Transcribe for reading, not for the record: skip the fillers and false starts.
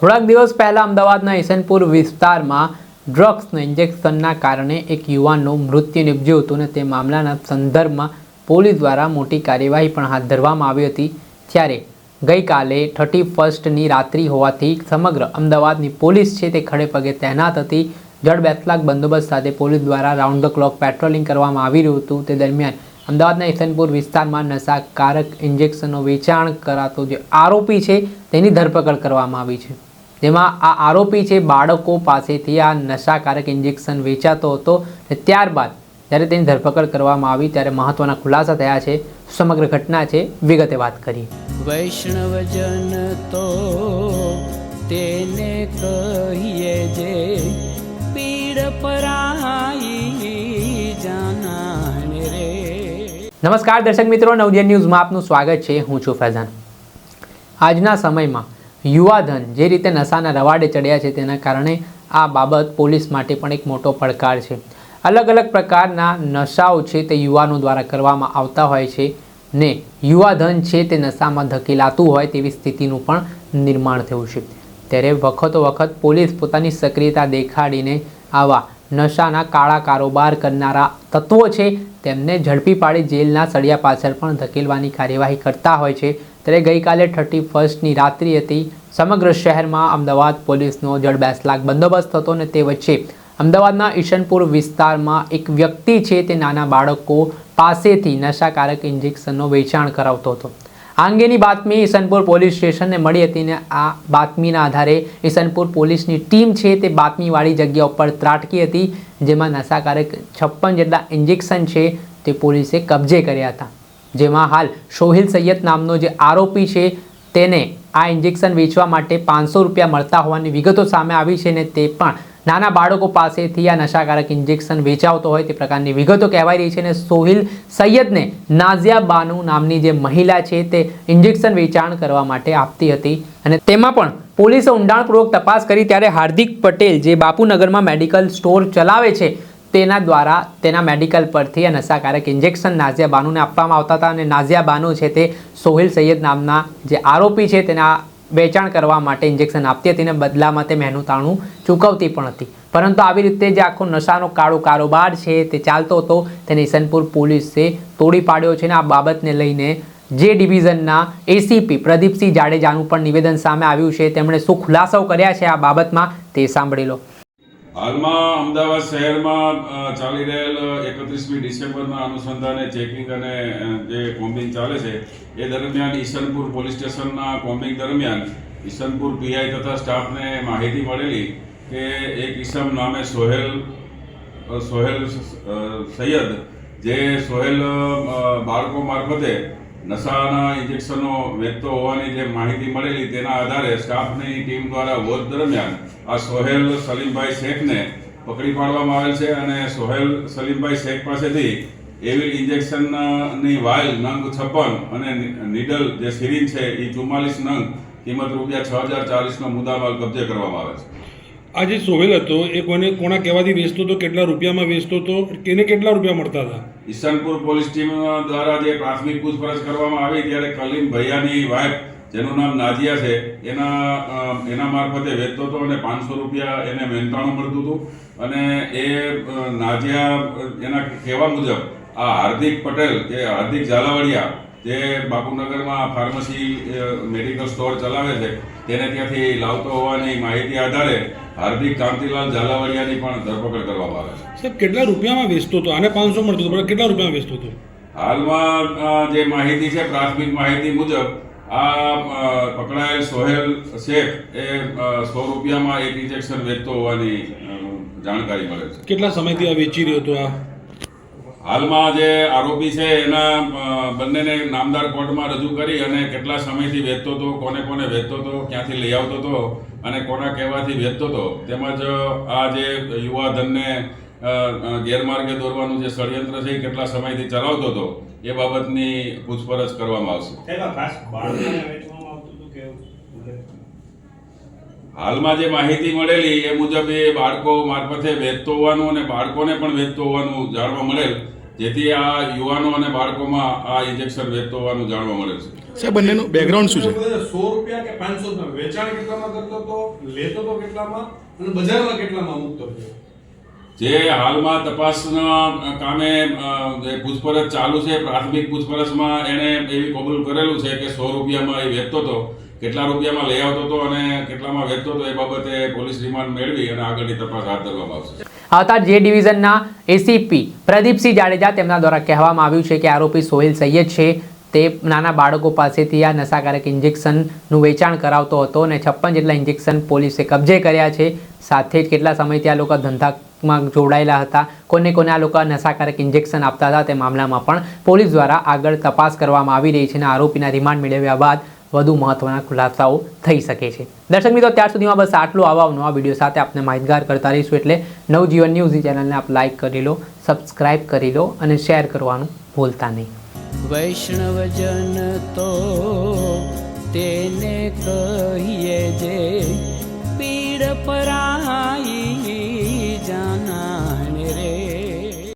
થોડાક દિવસ પહેલા અમદાવાદના ઈસનપુર વિસ્તારમાં ડ્રગ્સના ઇન્જેક્શનના કારણે એક યુવાનનું મૃત્યુ નિપજ્યું હતું અને તે મામલાના સંદર્ભમાં પોલીસ દ્વારા મોટી કાર્યવાહી પણ હાથ ધરવામાં આવી હતી। ત્યારે ગઈકાલે 31ની રાત્રિ હોવાથી સમગ્ર અમદાવાદની પોલીસ છે તે ખડે પગે તૈનાત હતી। જડબેસલાક બંદોબસ્ત સાથે પોલીસ દ્વારા રાઉન્ડ ધ ક્લોક પેટ્રોલિંગ કરવામાં આવી રહ્યું હતું। તે દરમિયાન અમદાવાદના ઈસનપુર વિસ્તારમાં નશાકારક ઇન્જેક્શનનું વેચાણ કરાતો જે આરોપી છે તેની ધરપકડ કરવામાં આવી છે, જેમાં આ આરોપી છે બાળકો પાસેથી આ નશાકારક ઇન્જેક્શન વેચાતો હતો। ત્યારબાદ જ્યારે તેની ધરપકડ કરવામાં આવી ત્યારે મહત્વના ખુલાસા થયા છે। સમગ્ર ઘટના છે વિગતે વાત કરી। વૈષ્ણવજન તો તેને કહીએ જે પીડ પરાઈ જાનાને રે। નમસ્કાર દર્શક મિત્રો, નવજીવન ન્યૂઝમાં આપનું સ્વાગત છે। હું છું ફૈઝાન। આજના સમયમાં યુવાધન જે રીતે નશાના રવાડે ચડ્યા છે તેના કારણે આ બાબત પોલીસ માટે પણ એક મોટો પડકાર છે। અલગ અલગ પ્રકારના નશાઓ છે તે યુવાનો દ્વારા કરવામાં આવતા હોય છે ને યુવાધન છે તે નશામાં ધકેલાતું હોય તેવી સ્થિતિનું પણ નિર્માણ થયું છે। ત્યારે વખતો વખત પોલીસ પોતાની સક્રિયતા દેખાડીને આવા નશાના કાળા કારોબાર કરનારા તત્વો છે તેમને ઝડપી પાડી જેલના સળિયા પાછળ પણ ધકેલવાની કાર્યવાહી કરતા હોય છે। ત્યારે ગઈકાલે 31ની રાત્રિ હતી। સમગ્ર શહેરમાં અમદાવાદ પોલીસનો જડબેસલાક બંદોબસ્ત હતો અને તે વચ્ચે અમદાવાદના ઈશનપુર વિસ્તારમાં એક વ્યક્તિ છે તે નાના બાળકો પાસેથી નશાકારક ઇન્જેક્શનનું વેચાણ કરાવતો હતો। આ અંગેની બાતમી ઈસનપુર પોલીસ સ્ટેશનને મળી હતી અને આ બાતમીના આધારે ઈસનપુર પોલીસની ટીમ છે તે બાતમીવાળી જગ્યા ઉપર ત્રાટકી હતી, જેમાં નશાકારક 56 જેટલા ઇન્જેક્શન છે તે પોલીસે કબજે કર્યા હતા। જેમાં હાલ સોહિલ સૈયદ નામનો જે આરોપી છે તેને આ ઇન્જેક્શન વેચવા માટે 500 રૂપિયા મળતા હોવાની વિગતો સામે આવી છે ને તે પણ નાના બાળકો પાસેથી આ નશાકારક ઇન્જેક્શન વેચાવતો હોય તે પ્રકારની વિગતો કહેવાઈ રહી છે। અને સોહિલ સૈયદને નાઝિયા બાનુ નામની જે મહિલા છે તે ઇન્જેક્શન વેચાણ કરવા માટે આપતી હતી અને તેમાં પણ પોલીસે ઊંડાણપૂર્વક તપાસ કરી ત્યારે હાર્દિક પટેલ જે બાપુનગરમાં મેડિકલ સ્ટોર ચલાવે છે તેના દ્વારા તેના મેડિકલ પરથી આ નશાકારક ઇન્જેક્શન નાઝિયા બાનુને આપવામાં આવતા હતા અને નાઝિયા બાનુ છે તે સોહિલ સૈયદ નામના જે આરોપી છે તેના વેચાણ કરવા માટે ઇન્જેક્શન આપતી હતી અને બદલામાં તે મહેનતાણું ચૂકવતી પણ હતી। પરંતુ આવી રીતે જે આખો નશાનો કાળો કારોબાર છે તે ચાલતો હતો તેને ઈસનપુર પોલીસે તોડી પાડ્યો છે અને આ બાબતને લઈને જે ડિવિઝનના એસીપી પ્રદીપસિંહ જાડેજાનું પણ નિવેદન સામે આવ્યું છે। તેમણે શું ખુલાસાઓ કર્યા છે આ બાબતમાં તે સાંભળી લો। હાલમાં અમદાવાદ શહેરમાં ચાલી રહેલ 31મી ડિસેમ્બરના અનુસંધાને ચેકિંગ અને જે કોમ્બિંગ ચાલે છે એ દરમિયાન ઈસનપુર પોલીસ સ્ટેશનના કોમ્બિંગ દરમિયાન ઈસનપુર પીઆઈ તથા સ્ટાફને માહિતી મળેલી કે એક ઈસમ નામે સોહેલ સૈયદ જે સોહેલ બાળકો મારફતે નશાના ઇન્જેક્શનો વેચતો હોવાની જે માહિતી મળેલી તેના આધારે સ્ટાફની ટીમ દ્વારા વોચ દરમિયાન આ સોહેલ સલીમભાઈ શેખને પકડી પાડવામાં આવેલ છે અને સોહેલ સલીમભાઈ શેખ પાસેથી એવી ઇન્જેક્શનની વાયલ નંગ 56 અને નીડલ જે સિરિંજ છે એ 44 નંગ કિંમત રૂપિયા 6040નો મુદ્દામાલ કબજે કરવામાં આવે છે। આ જે સોહેલ હતો એ કોના કહેવાથી વેચતો હતો, કેટલા રૂપિયામાં વેચતો હતો, તેને કેટલા રૂપિયા મળતા હતા? ઈસનપુર પોલીસ ટીમ દ્વારા જે પ્રાથમિક પૂછપરછ કરવામાં આવી ત્યારે કલીમ ભૈયાની વાઇફ જેનું નામ નાઝિયા છે એના મારફતે વેચતો હતો અને 500 રૂપિયા એને મહેનતાણું મળતું હતું અને એ નાઝિયા એના કહેવા મુજબ આ હાર્દિક પટેલ કે હાર્દિક ઝાલાવાડિયા જે બાપુનગરમાં ફાર્મસી મેડિકલ સ્ટોર ચલાવે છે તેને ત્યાંથી લાવતો હોવાની માહિતી આધારે હાર્દિક કાંતિલાલ ઝાલાવાડિયાની પણ ધરપકડ કરવામાં આવે છે। સાહેબ, કેટલા રૂપિયામાં વેચતો હતો? આને 500 મળતું હતું, કેટલા રૂપિયામાં વેચતો હતો? હાલમાં જે માહિતી છે પ્રાથમિક માહિતી મુજબ આ પકડાયેલ સોહેલ શેખ એ 100 રૂપિયામાં એક ઇન્જેક્શન વેચતો હોવાની જાણકારી મળે છે। કેટલા સમયથી આ વેચી રહ્યો હતો? આ હાલમાં જે આરોપી છે એના બંનેને નામદાર કોર્ટમાં રજૂ કરી અને કેટલા સમયથી વેચતો હતો, કોને કોને વેચતો હતો, ક્યાંથી લઈ આવતો હતો અને કોના કહેવાથી વેચતો હતો તેમજ આ જે યુવાધનને ગેરમાર્ગે દોરવાનું જે ષડયંત્ર છે એ કેટલા સમયથી ચલાવતો હતો એ બાબતની પૂછપરછ કરવામાં આવશે। હાલમાં જે માહિતી મળેલી એ મુજબ એ બાળકો મારફતે વેચતો હોવાનું અને બાળકોને પણ વેચતો હોવાનું જાણવા મળેલ, જેથી આ યુવાનો અને બાળકોમાં આ ઇન્જેક્શન વેચતો હોવાનું જાણવા મળેલ છે। સાહેબ બંનેનું બેકગ્રાઉન્ડ શું છે? 100 રૂપિયા કે 500 રૂપિયા વેચાણ કેટલામાં કરતો હતો, લેતો તો કેટલામાં અને બજારમાં કેટલામાં મૂકતો હતો? જે હાલમાં તપાસના કામે જે પૂછપરછ ચાલુ છે, પ્રાથમિક પૂછપરછમાં એણે એવી કબૂલ કરેલું છે કે 100 રૂપિયામાં એ વેચતો હતો, કેટલા રૂપિયામાં લઈ આવતો હતો અને કેટલામાં વેચતો હતો એ બાબતે પોલીસ રિમાન્ડ મેળવી અને આગળની તપાસ હાથ ધરવામાં આવશે. આવતા જે ડિવિઝનના એસીપી પ્રદીપસિંહ જાડેજા તેમના દ્વારા કહેવામાં આવ્યું છે કે આરોપી સોહેલ સૈયદ છે તે નાના બાળકો પાસેથી આ નશાકારક ઇન્જેક્શનનું વેચાણ કરાવતો હતો અને 56 જેટલા ઇન્જેક્શન પોલીસે કબજે કર્યા છે. સાથે જ કેટલા સમયથી આ લોકો ધંધામાં જોડાયેલા હતા, કોને કોને આ લોકો નશાકારક ઇન્જેક્શન આપતા હતા તે મામલામાં પણ પોલીસ દ્વારા આગળ તપાસ કરવામાં આવી રહી છે અને આરોપીના રિમાન્ડ મેળવ્યા બાદ વધુ મહત્વના ખુલાસાઓ થઈ શકે છે. દર્શક મિત્રો, ત્યાર સુધીમાં બસ આટલું. આવા નવા વિડીયો સાથે આપને માહિતગાર કરતા રહીશું. એટલે નવજીવન ન્યૂઝની ચેનલને આપ લાઇક કરી લો, સબસ્ક્રાઇબ કરી લો અને શેર કરવાનું ભૂલતા નહીં. વૈષ્ણવજન તો તેને કહીએ જે પીડ પરાઈ.